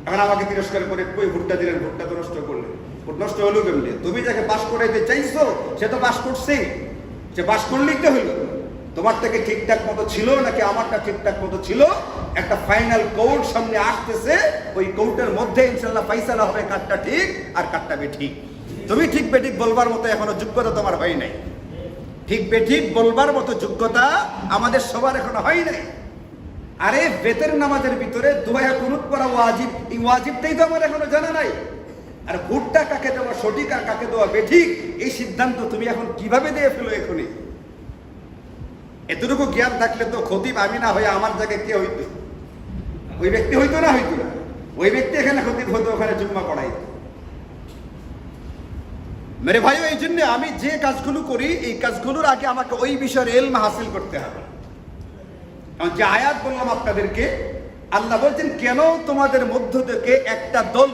এখন আমাকে তিরস্কার করে কই ভোটটা দিলেন, ভোটটা তো নষ্ট করলেন। ভোট নষ্ট হলো কেমনি? তুমি যাকে পাস করাইতে চাইছো সে তো পাস করছেই, সে পাস করলেই তো হইলো। তোমার থেকে ঠিকঠাক মতো ছিল নাকি আমারটা ঠিকঠাক মতো ছিল, একটা ফাইনাল কোর্ট সামনে আসতেছে, ওই কোর্টের মধ্যে ইনশাল্লাহ ফাইসালা হবে কারটা ঠিক আর কারটা বেঠিক। তুমি ঠিক বেঠিক বলবার মতো এখনো যোগ্যতা তোমার হয় নাই। ঠিক বেঠিক বলবার মতো যোগ্যতা আমাদের সবার এখনো হয় নাই। আরে বেতের নামাজের ভিতরে দুয়া কুনুত পড়া ওয়াজিব, এই ওয়াজিবটাই তো আমার এখনো জানা নাই। আর ভোটটা কাকে দেওয়া সঠিক আর কাকে দেওয়া বেঠিক, এই সিদ্ধান্ত তুমি এখন কিভাবে দিয়ে ফেলো এখনই? এতটুকু জ্ঞান থাকলে তো খতিব আমি না হয়ে আমার জায়গায় কে হইতো? ওই ব্যক্তি হইতো না? হইতো না। ওই ব্যক্তি এখানে খতিব হতো, ওখানে জুম্মা পড়াইতো। মেরে ভাই, এই জন্য আমি যে কাজগুলো করি এই কাজগুলোর আগে আমাকে ওই বিষয়ের ইলম হাসিল করতে হবে। যে আয়াত বললাম আপনাদেরকে, আল্লাহ বলছেন কেন তোমাদের মধ্য থেকে একটা দল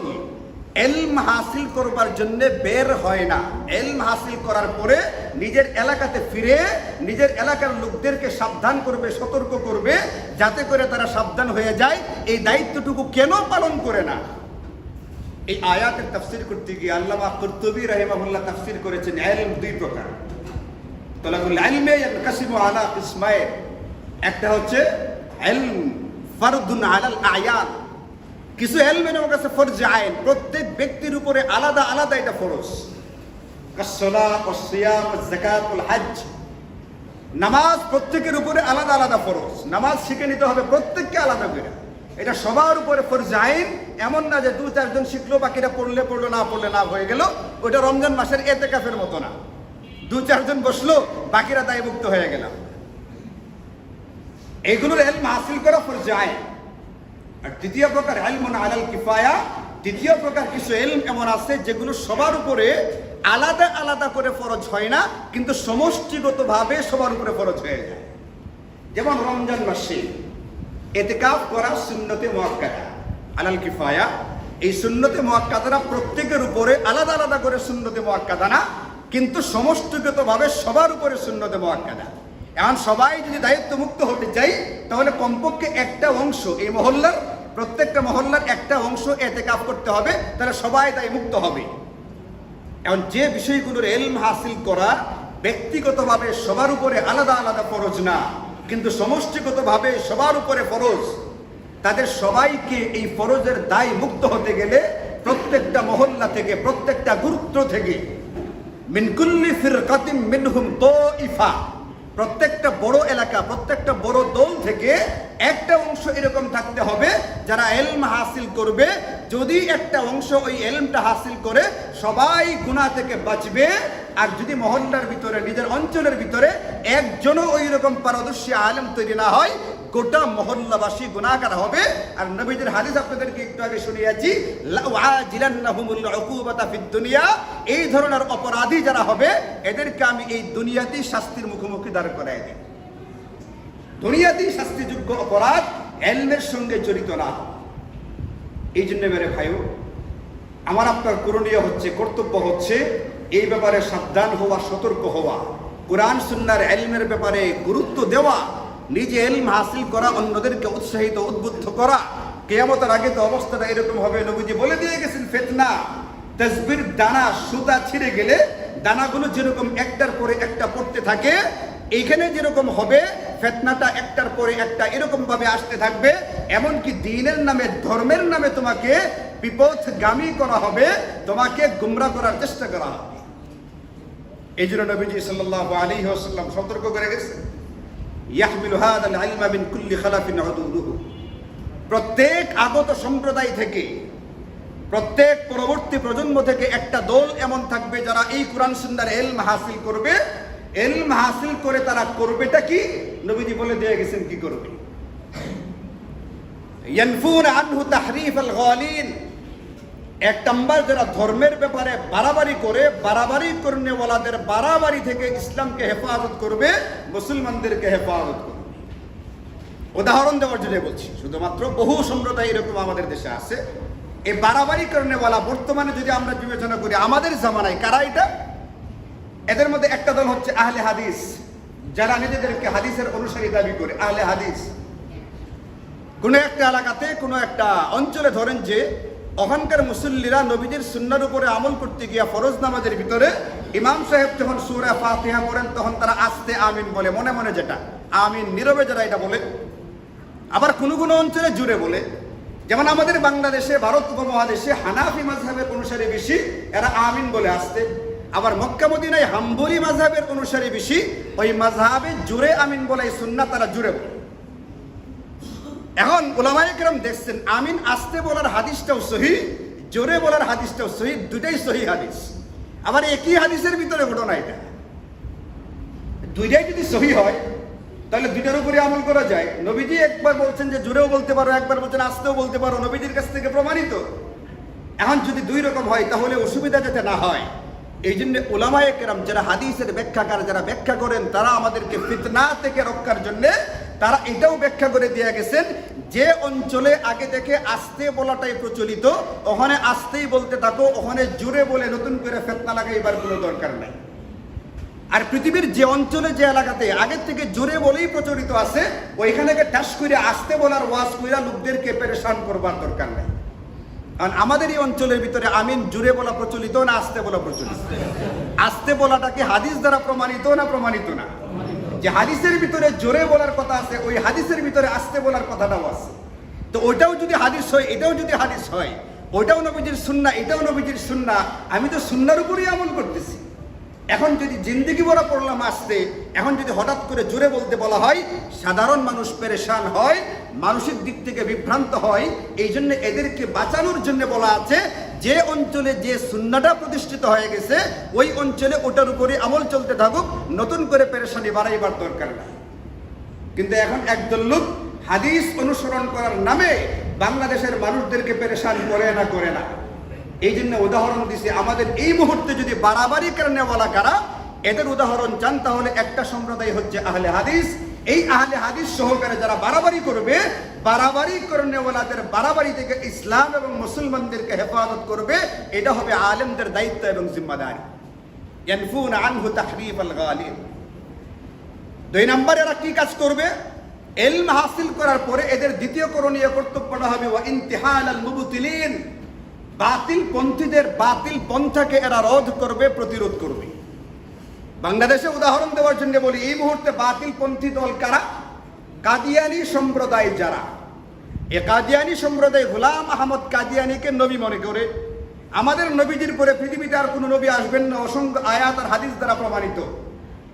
ইলম হাসিল করবার জন্য বের হয় না। ইলম হাসিল করার পরে নিজের এলাকাতে ফিরে নিজের এলাকার লোকদেরকে সাবধান করবে, সতর্ক করবে, যাতে করে তারা সাবধান হয়ে যায়। এই দায়িত্বটুকু কেন পালন করে না? এই আয়াতের তাফসীর করতে গিয়ে আল্লামা কুরতুবী রাহিমাহুল্লাহ তাফসীর করেছেন ইলম দুই প্রকার। তালাবুল ইলমে ইয়ানকাসিমু আলা কিসমাইন। একটা হচ্ছে ইলম ফারদুন আলাল আয়ান, কিছু ইলমের কাছে ফরজ আইন, প্রত্যেক ব্যক্তির উপরে আলাদা আলাদা এটা ফরজ। কাসসালাত ওয়াস সিয়াম ওয়াজ যাকাত ওয়াল হজ, নামাজ প্রত্যেকের উপরে আলাদা আলাদা ফরজ। নামাজ শিখে নিতে হবে প্রত্যেককে আলাদা করে, এটা সবার উপরে ফরজ আইন। এমন না যে দু চারজন শিখলো বাকিরা পড়লে পড়লো, না পড়লে না হয়ে গেল। ওটা রমজান মাসের ইতিকাফের মতো না, দু চারজন বসলো বাকিরা দায়মুক্ত হয়ে গেলাম। এইগুলোর ইলম হাসিল করা ফরজ আইন। আর দ্বিতীয় প্রকার ইলমুন আলাল কিফায়া, দ্বিতীয় প্রকার কিছু ইলম এমন আছে যেগুলো সবার উপরে আলাদা আলাদা করে ফরজ হয় না, কিন্তু সমষ্টিগতভাবে সবার উপরে ফরজ হয়ে যায়। যেমন রমজান মাসে ইতিকাফ করা সুন্নতে মুআক্কাদা আলাল কিফায়া। এই সুন্নতে মুআক্কাদারা প্রত্যেকের উপরে আলাদা আলাদা করে সুন্নতে মুআক্কাদা না, কিন্তু সমষ্টিগতভাবে সবার উপরে সুন্নতে মুআক্কাদা। এখন সবাই যদি দায়িত্ব মুক্ত হতে চাই তাহলে কমপক্ষে একটা অংশ, এই মহল্লার প্রত্যেকটা মহল্লার একটা অংশ ইতিকাফ করতে হবে, তাহলে সবাই দায় মুক্ত হবে। এখন যে বিষয়গুলোর ইলম হাসিল করা ব্যক্তিগতভাবে সবার উপরে আলাদা আলাদা ফরজ না, কিন্তু সমষ্টিগতভাবে সবার উপরে ফরজ, তাদের সবাইকে এই ফরজের দায় মুক্ত হতে গেলে প্রত্যেকটা মহল্লা থেকে, প্রত্যেকটা গুরুত্ব থেকে, মিন কুল্লি ফিরকাতিন মিনহুম তাইফা, প্রত্যেকটা বড় এলাকা, প্রত্যেকটা বড় দল থেকে একটা অংশ এরকম থাকতে হবে যারা ইলম হাসিল করবে। যদি একটা অংশ ওই ইলমটা হাসিল করে সবাই গুনাহ থেকে বাঁচবে। আর যদি মহল্লার ভিতরে, নিজের অঞ্চলের ভিতরে একজনও ওই রকম পারদর্শী আলেম তৈরি না হয়, গোটা মহল্লাবাসী গুনাহগার হবে। আর নবীজির হাদিস আপনাদেরকে একটু আগে শুনিয়েছি, লাউআজিলান্নাহুমুল উকুবাতা ফিদ দুনিয়া, এই ধরনের অপরাধী যারা হবে এদেরকে আমি এই দুনিয়াতেই শাস্তির মুখোমুখি দাঁড় করাই দিই। দুনিয়াতেই শাস্তিযোগ্য অপরাধ ইলমের সঙ্গে জড়িত না। এই জন্য মেরে ভাইও, আমার আপনার করণীয় হচ্ছে, কর্তব্য হচ্ছে এই ব্যাপারে সাবধান হওয়া, সতর্ক হওয়া, কোরআন সুন্নাহর ইলমের ব্যাপারে গুরুত্ব দেওয়া, নিজে ইলম হাসিল করা, অন্যদেরকে উৎসাহিত উদ্বুদ্ধ করা। কিয়ামতের আগে তো অবস্থাটা এরকম হবে, নবীজি বলে দিয়ে গেছেন, ফিতনা তাসবির দানা সুতা ছিঁড়ে গেলে দানাগুলো যেরকম একটার পরে একটা পড়তে থাকে, এইখানে যেরকম হবে ফিতনাটা একটার পরে একটা এরকম ভাবে আসতে থাকবে। এমনকি দ্বীনের নামে, ধর্মের নামে তোমাকে বিপথগামী করা হবে, তোমাকে গুমরাহ করার চেষ্টা করা হবে। এই জন্য নবীজি সাল্লাল্লাহু আলাইহি ওয়াসাল্লাম সতর্ক করে গেছেন, ইয়াহমিলু হাযাল ইলমা মিন কুল্লি খালাফিন উদুলুহু, প্রত্যেক আগত সম্প্রদায় থেকে প্রত্যেক পরবর্তী প্রজন্ম থেকে একটা দল এমন থাকবে যারা এই কোরআন সুন্নাহর ইলম হাসিল করবে। ইলম হাসিল করে তারা করবেটা কি? নবীজি বলে দিয়ে গেছেন কি করবে। ইয়ানফুন আনহু তাহরিফ আল গালিন, এক নাম্বার যারা ধর্মের ব্যাপারে বাড়াবাড়ি করে, বাড়াবাড়ি করনেওয়ালাদের বাড়াবাড়ি থেকে ইসলামকে হেফাজত করবে, মুসলমানদেরকে হেফাজত করবে। উদাহরণ দেওয়ার জন্য বলছি, শুধুমাত্র বহু সম্প্রদায় এরকম আমাদের দেশে আছে। এই বাড়াবাড়ি করনেওয়ালা বর্তমানে যদি আমরা বিবেচনা করি আমাদের জামানায় কারা এটা? এদের মধ্যে একটা দল হচ্ছে আহলে হাদিস, যারা নিজেদেরকে হাদিসের অনুসারী দাবি করে। আহলে হাদিস কোনো একটা এলাকাতে, কোনো একটা অঞ্চলে ধরেন যে ওখানকার মুসল্লিরা নবীজির সুন্নাহর উপরে আমল করতে গিয়া ফরজ নামাজের ভিতরে ইমাম সাহেব যখন সূরা ফাতিহা পড়েন তখন তারা আস্তে আমিন বলে, মনে মনে যেটা আমিন, নীরবে যারা এটা বলে। আবার কোনো কোনো অঞ্চলে জুড়ে বলে। যেমন আমাদের বাংলাদেশে, ভারত উপমহাদেশে হানাফি মাযহাবের অনুসারী বেশি, এরা আমিন বলে আসতে। আবার মক্কা মদিনায় হাম্বলি মাযহাবের অনুসারী বেশি, ওই মাযহাবে জুড়ে আমিন বলে, এই সুন্নাহ তারা জুড়ে বলে। এখন উলামায়ে কেরাম দেখছেন আমিন আস্তে বলার হাদিসটাও সহিহ, জোরে বলার হাদিসটাও সহিহ, দুটাই সহিহ হাদিস। আবার একই হাদিসের ভিতরে ঘটনা এটা। দুইটাই যদি সহিহ হয় তাহলে দুইটার উপরে আমল করা যায়। নবীজি একবার বলছেন যে জোরেও বলতে পারো, একবার বলছেন আস্তেও বলতে পারো, নবীজির কাছ থেকে প্রমাণিত। এখন যদি দুই রকম হয় তাহলে অসুবিধা যাতে না হয়, এই জন্য উলামায়ে কেরাম যারা হাদিসের ব্যাখ্যাকার, যারা ব্যাখ্যা করেন, তারা আমাদেরকে ফিতনা থেকে রক্ষার জন্য তারা এটাও ব্যাখ্যা করে দিয়ে গেছেন, যে অঞ্চলে আগে থেকে আস্তে বলাটাই প্রচলিত, ওখানে আস্তেই বলতে থাকো, ওখানে জোরে বলে নতুন করে ফিতনা লাগাইবার কোনো দরকার নাই। আর পৃথিবীর যে অঞ্চলে, যে এলাকাতে আগের থেকে জোরে বলেই প্রচলিত আছে, ওইখানে ঠাস করে আস্তে বলার ওয়াজ কইরা লোকদেরকে পেরেশান করবার দরকার নাই। কারণ আমাদের এই অঞ্চলের ভিতরে আমিন জুড়ে বলা প্রচলিত না আস্তে বলা প্রচলিত? আস্তে বলাটাকে হাদিস দ্বারা প্রমাণিত না প্রমাণিত না? যে হাদিসের ভিতরে জোরে বলার কথা আছে, ওই হাদিসের ভিতরে আস্তে বলার কথাটাও আছে। তো ওইটাও যদি হাদিস হয়, এটাও যদি হাদিস হয়, ওইটাও নবীজির সুন্নাহ, এটাও নবীজির সুন্নাহ, আমি তো সুন্নাহর উপরেই আমল করতেছি। এখন যদি জিন্দেগি ভরা পড়লাম আস্তে, এখন যদি হঠাৎ করে জোরে বলতে বলা হয়, সাধারণ মানুষ পেরেশান হয়, মানসিক দিক থেকে বিভ্রান্ত হয়। এই জন্য এদেরকে বাঁচানোর জন্য বলা আছে, যে অঞ্চলে যে সুন্নাহটা প্রতিষ্ঠিত হয়ে গেছে ওই অঞ্চলে ওটার উপরে আমল চলতে থাকুক, নতুন করে পেরেশানি বাড়াইবার দরকার নাই। কিন্তু এখন একদল লোক হাদিস অনুসরণ করার নামে বাংলাদেশের মানুষদেরকে পেরেশান করে না করে না। এই জন্য উদাহরণ দিছে, আমাদের এই মুহূর্তে যদি বাড়াবাড়ি করনেওয়ালা কারা, এদের উদাহরণ চান তাহলে একটা সম্প্রদায় হচ্ছে আহলে হাদিস। এই আহলে হাদিস সহকারে যারা বাড়াবাড়ি করবে, বাড়াবাড়ি করনেওয়ালাদের বাড়াবাড়ি থেকে ইসলাম এবং মুসলমানদেরকে হেফাজত করবে, এটা হবে আলেমদের দায়িত্ব এবং জিম্মাদারি। ইয়ানফুন আনহু তাহরিফ আল গালিন। দুই নম্বর, এরা কি কাজ করবে? ইলম হাসিল করার পরে এদের দ্বিতীয় করণীয় কর্তব্যটা হবে ওয়া ইনতিহাল আল মুবতিলিন। বাতিল পন্থীদের বাতিল পন্থাকে এরা রোধ করবে, প্রতিরোধ করবে। বাংলাদেশে উদাহরণ দেওয়ার জন্য বলি, এই মুহূর্তে বাতিল পন্থী দল কারা? কাদিয়ানি সম্প্রদায়। যারা এ কাদিয়ানি সম্প্রদায় গোলাম আহমদ কাদিয়ানিকে নবী মনে করে, আমাদের নবীজির পরে পৃথিবীতে আর কোনো নবী আসবেন না, অসংখ্য আয়াত আর হাদিস দ্বারা প্রমাণিত।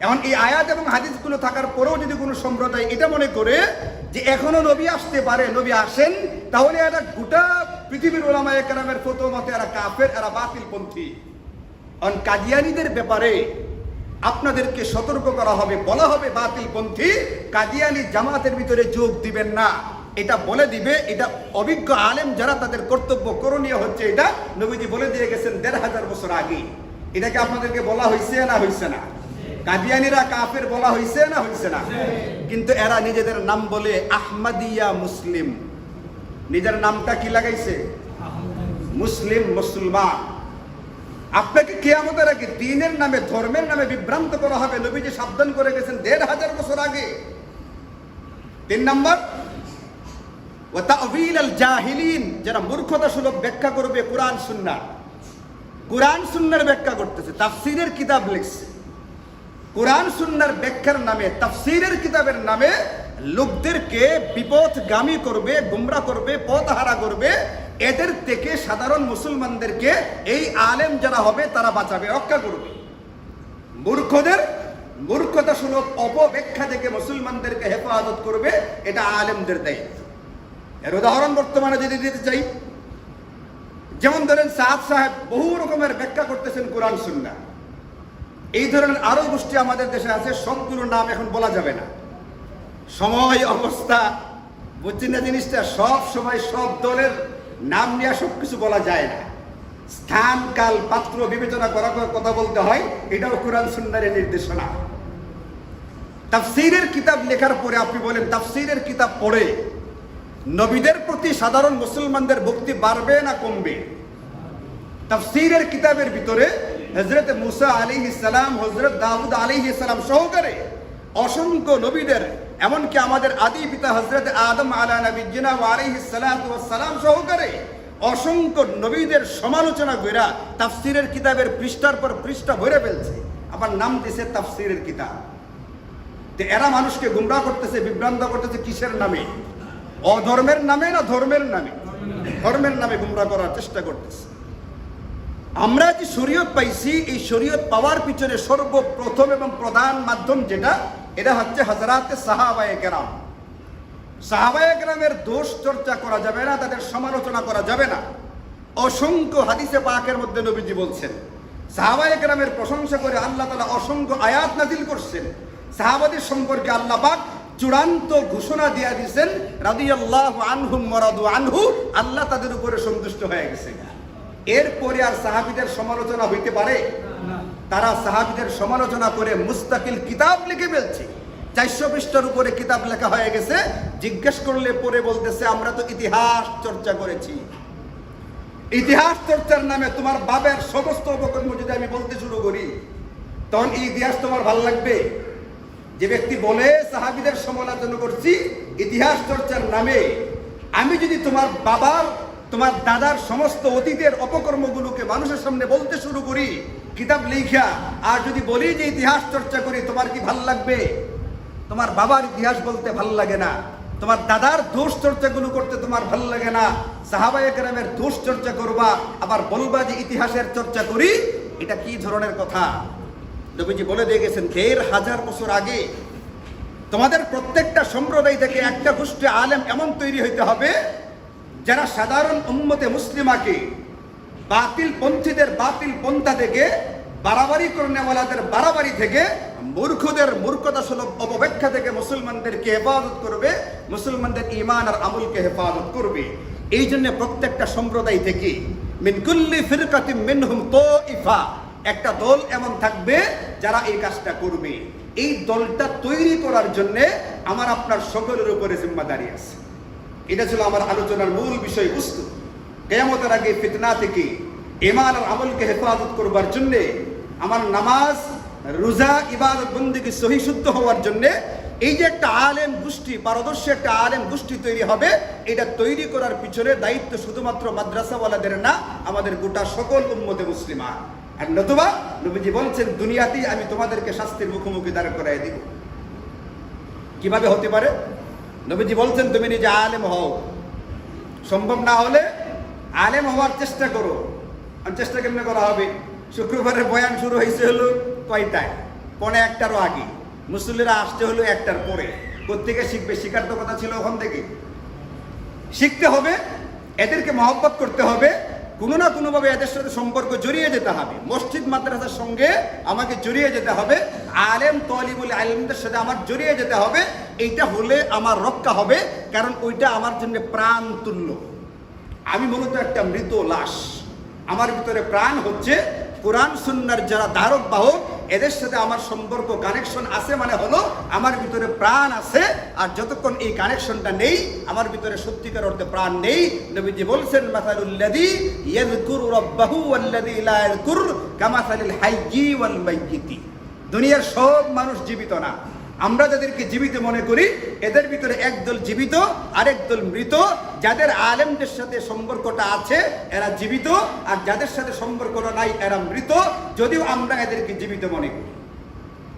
এখন এই আয়াত এবং হাদিসগুলো থাকার পরেও যদি কোনো সম্প্রদায় এটা মনে করে যে এখনো নবী আসতে পারে, নবী আসেন, তাহলে এরা গোটা পৃথিবীর ওলামায়ে কেরামের ফতোয়া মতে এরা কাফের, এরা বাতিল পন্থী। কারণ কাদিয়ানীদের ব্যাপারে আপনাদেরকে সতর্ক করা হবে, বলা হবে বাতিল পন্থী, কাদিয়ানী জামাতের ভিতরে যোগ দিবেন না, এটা বলে দিবে। এটা অভিজ্ঞ আলেম যারা, তাদের কর্তব্য করণীয় হচ্ছে এটা। নবীজি বলে দিয়ে গেছেন 1500 বছর আগে। এটাকে আপনাদেরকে বলা হয়েছে না হয়েছে না? কাদিয়ানীরা কাফের বলা হয়েছে না হয়েছে না? কিন্তু এরা নিজেদের নাম বলে আহমদিয়া মুসলিম। নিজের নামটা কি লাগাইছে? মুসলিম, মুসলমান। আপনাকে কিয়ামতের আগে দ্বীনের নামে, ধর্মের নামে বিভ্রান্ত করা হবে, নবীজি সাবধান করে গেছেন 1500 বছর আগে। 3 নম্বর, ওয়া তা'ওয়িল আল জাহিলিন। যারা মূর্খতা সুলভ ব্যাখ্যা করবে কোরআন সুন্নাহ, কোরআন সুন্নাহর ব্যাখ্যা করতেছে, তাফসীরের কিতাব লিখছে, কোরআন সুন্নাহর ব্যাখ্যার নামে, তাফসীরের কিতাবের নামে লোকদেরকে বিপথগামী করবে, গুমরা করবে, পথহারা করবে। এদের থেকে সাধারণ মুসলমানদেরকে এই আলেম যারা হবে তারা বাঁচাবে, রক্ষা করবে। মূর্খদের মূর্খতা সুলভ অপব্যাখ্যা থেকে মুসলমানদেরকে হেফাজত করবে, এটা আলেমদের দায়িত্ব। এর উদাহরণ বর্তমানে যদি দিতে চাই, যেমন ধরেন সাদ সাহেব বহু রকমের ব্যাখ্যা করতেছেন কোরআন সুন্নাহ। এই ধরনের আরো গোষ্ঠী আমাদের দেশে আছে, সবগুলো নাম এখন বলা যাবে না, সময় অবস্থা বুঝছেন না জিনিসটা, সব সময় সব দলের নাম নিয়ে সবকিছু বলা যায় না, স্থান কাল পাত্র বিবেচনা করার পর কথা বলতে হয়, এটাও কোরআন সুন্নাহের নির্দেশনা। তাফসীরের কিতাব লেখার পরে আপনি বলেন তাফসীরের কিতাব পড়ে নবীদের প্রতি সাধারণ মুসলমানদের ভক্তি বাড়বে না কমবে? তাফসীরের কিতাবের ভিতরে হযরত মুসা আলাইহিস সালাম, হযরত দাউদ আলাইহিস সালাম সহকারে অসংখ্য নবীদের, এমনকি আমাদের আদি পিতা হযরত আদম আলা নবিয়্যিনা ওয়া আলাইহিস সালাতু ওয়াস সালাম সহকারে অসংখ্য নবীদের সমালোচনা কইরা তাফসীরের কিতাবের পৃষ্ঠার পর পৃষ্ঠা ভরে ফেলছে, আবার নাম দিয়েছে তাফসীরের কিতাব। তো এরা মানুষকে গুমরাহ করতেছে, বিভ্রান্ত করতেছে কিসের নামে? অধর্মের নামে না ধর্মের নামে? ধর্মের নামে গুমরাহ করার চেষ্টা করতেছে। আমরা যে শরীয়ত পাইছি, এই শরীয়ত পাওয়ার পিছনে সর্বপ্রথম এবং প্রধান মাধ্যম যেটা, এটা হচ্ছে হযরতে সাহাবায়ে কেরাম। সাহাবায়ে কেরামের দোষ চর্চা করা যাবে না, তাদের সমালোচনা করা যাবে না। অসংখ্য হাদিসে পাকের মধ্যে নবীজি বলছেন, সাহাবায়ে কেরামের প্রশংসা করে আল্লাহ তাআলা অসংখ্য আয়াত নাযিল করছেন। সাহাবাদের সম্পর্কে আল্লাহ পাক চূড়ান্ত ঘোষণা দিয়ে দিয়েছেন, রাদিয়াল্লাহু আনহুম ওয়া রাদু আনহু, আল্লাহ তাদের উপরে সন্তুষ্ট হয়ে গেছে। এরপরে আর সাহাবীদের সমালোচনা হইতে পারে? তারা সাহাবীদের সমালোচনা করে মুস্তাকিল কিতাব লিখে ফেলছে, 400 পৃষ্ঠার উপরে কিতাব লেখা হয়ে গেছে। জিজ্ঞেস করলে পরে বলতেছে আমরা তো ইতিহাস চর্চা করেছি। ইতিহাস চর্চার নামে তোমার বাবার সমস্ত অপকর্ম যদি আমি বলতে শুরু করি, তখন এই ইতিহাস তোমার ভালো লাগবে? যে ব্যক্তি বলে সাহাবীদের সমালোচনা করছি ইতিহাস চর্চার নামে, আমি যদি তোমার বাবার, তোমার দাদার সমস্ত অতীতের অপকর্মগুলোকে মানুষের সামনে বলতে শুরু করি কিতাব লিখা, আর যদি বলি যে ইতিহাস চর্চা করি, তোমার কি ভাল লাগবে? তোমার বাবার ইতিহাস বলতে ভাল লাগে না, তোমার দাদার দোষ চর্চাগুলো করতে তোমার ভাল লাগে না, সাহাবায়ে কেরামের দোষ চর্চা করবা, আবার বলবা যে ইতিহাসের চর্চা করি। এটা কি ধরনের কথা? নবীজি বলে দিয়ে গেছেন 1500 বছর আগে তোমাদের প্রত্যেকটা সম্প্রদায় থেকে একটা গোষ্ঠী আলেম এমন তৈরি হইতে হবে যারা সাধারণ উম্মতে মুসলিমাকে বাতিল পন্থীদের বাতিল পন্থা থেকে, বাড়াবাড়ি করনেওয়ালাদের বাড়াবাড়ি থেকে, মূর্খদের মূর্খতা সুলভ অপব্যাখ্যা থেকে মুসলমানদেরকে হেফাজত করবে, মুসলমানদের ঈমান আর আমলকে হেফাজত করবে। এই জন্য প্রত্যেকটা সম্প্রদায় থেকে মিন কুল্লি ফিরকাতিন মিনহুম তাইফা, একটা দল এমন থাকবে যারা এই কাজটা করবে। এই দলটা তৈরি করার জন্য আমার আপনার সকলের উপরে জিম্মাদারি আছে। এটা ছিল আমার আলোচনার মূল বিষয়বস্তু। কিয়ামতের আগে ফিতনা থেকে ঈমান আর আমলকে হেফাজত করবার জন্য, আমার নামাজ রোজা ইবাদত বন্দেগী সহি শুদ্ধ হওয়ার জন্য এই যে একটা আলেম গোষ্ঠী, পারদর্শী একটা আলেম গোষ্ঠী তৈরি হবে, এটা তৈরি করার পিছনে দায়িত্ব শুধুমাত্র মাদ্রাসাওয়ালাদের না, আমাদের গোটা সকল উম্মতে মুসলিমা। আর নতুবা নবীজি বলছেন দুনিয়াতেই আমি তোমাদেরকে শাস্তির মুখোমুখি দাঁড় করাই দিব। কিভাবে হতে পারে? নবীজি বলছেন তুমি নিজে আলেম হও, সম্ভব না হলে আলেম হওয়ার চেষ্টা করো। আর চেষ্টা কেমনে করা হবে? শুক্রবারের বয়ান শুরু হয়েছে হলো কয়টায়? 1:45 আগে। মুসল্লিরা আসতে হলো 1টার পরে। কোত্থেকে শিখবে? শিখার তো কথা ছিল ওখান থেকে। শিখতে হবে, এদেরকে মহব্বত করতে হবে, কোনো না কোনোভাবে এদের সাথে সম্পর্ক জড়িয়ে যেতে হবে। মসজিদ মাদ্রাসার সঙ্গে আমাকে জড়িয়ে যেতে হবে, আলেম তলিবুল আলেমদের সাথে আমার জড়িয়ে যেতে হবে। এইটা হলে আমার রক্ষা হবে, কারণ ওইটা আমার জন্য প্রাণ তুল্য। আমি মূলত একটা মৃত লাশ, আমার ভিতরে প্রাণ হচ্ছে কোরআন সুন্নাহর যারা ধারক বাহক, এদের সাথে আমার সম্পর্ক কানেকশন আছে, মানে হলো আমার ভিতরে প্রাণ আছে। আর যতক্ষণ এই কানেকশনটা নেই, আমার ভিতরে সত্যিকার অর্থে প্রাণ নেই। নবীজি বলছেন মাসালুল্লাযী ইয়াযকুরু রাব্বাহু ওয়াল্লাযী লা ইয়াযকুর কামাসালিল হাইয়্যি ওয়াল মাইয়্যিতি। দুনিয়ার সব মানুষ জীবিত না, আমরা যাদেরকে জীবিত মনে করি এদের ভিতরে একদল জীবিত, আরেক দল মৃত। যাদের আলেমদের সাথে সম্পর্কটা আছে এরা জীবিত, আর যাদের সাথে সম্পর্কটা নাই এরা মৃত, যদিও আমরা এদেরকে জীবিত মনে করি।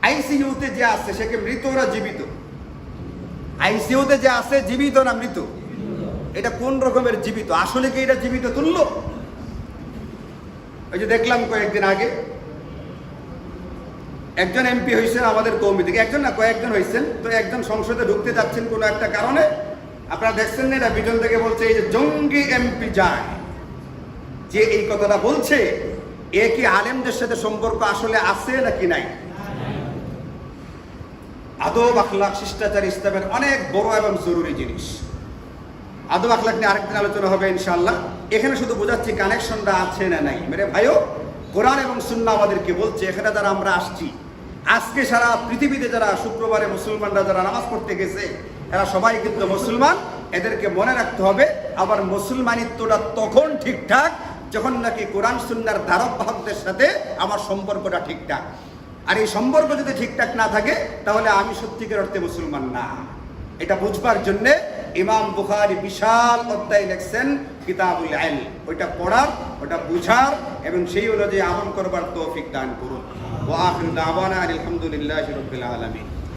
আইসিইউতে যে আছে সে কি মৃত না জীবিত? আইসিইউতে যে আছে জীবিত না মৃত? এটা কোন রকমের জীবিত? আসলে কি এটা জীবিত তুল্য? ওই যে দেখলাম কয়েকদিন আগে একজন এমপি হয়েছেন আমাদের কওমি থেকে, একজন না কয়েকজন হয়েছেন। তো একজন সংসদে ঢুকতে যাচ্ছেন কোনো একটা কারণে, আপনারা দেখছেন না, এটা বিজন থেকে বলছে এই যে জঙ্গি এমপি যায়। যে এই কথাটা বলছে এ কি আলেমদের সাথে সম্পর্ক আসলে আছে নাকি নাই? আদব আখলাক শিষ্টাচার ইসলামের অনেক বড় এবং জরুরি জিনিস। আদব আখলাক নিয়ে আরেকদিন আলোচনা হবে ইনশাআল্লাহ। এখানে শুধু বোঝাচ্ছি কানেকশনটা আছে না নাই। মেরে ভাইও, কোরআন এবং সুন্নাহ আমাদেরকে বলছে, এখানে যারা আমরা আসছি, আজকে সারা পৃথিবীতে যারা শুক্রবারে মুসলমানরা যারা নামাজ পড়তে গেছে, এরা সবাই কিন্তু মুসলমান। এদেরকে মনে রাখতে হবে, আবার মুসলমানিত্বটা তখন ঠিকঠাক যখন নাকি কোরআন সুন্নাহর ধারক বাহকদের সাথে আমার সম্পর্কটা ঠিকঠাক। আর এই সম্পর্ক যদি ঠিকঠাক না থাকে তাহলে আমি সত্যিকার অর্থে মুসলমান না। এটা বুঝবার জন্য ইমাম বুখারী বিশাল অধ্যায় লিখছেন কিতাবুল ইলম। ওইটা পড়ার, ওটা বুঝার এবং সেই অনুযায়ী আমল করবার তৌফিক দান করুন। ওয়া আখিরু দাওয়ানা আলহামদুলিল্লাহি রাব্বিল আলামিন।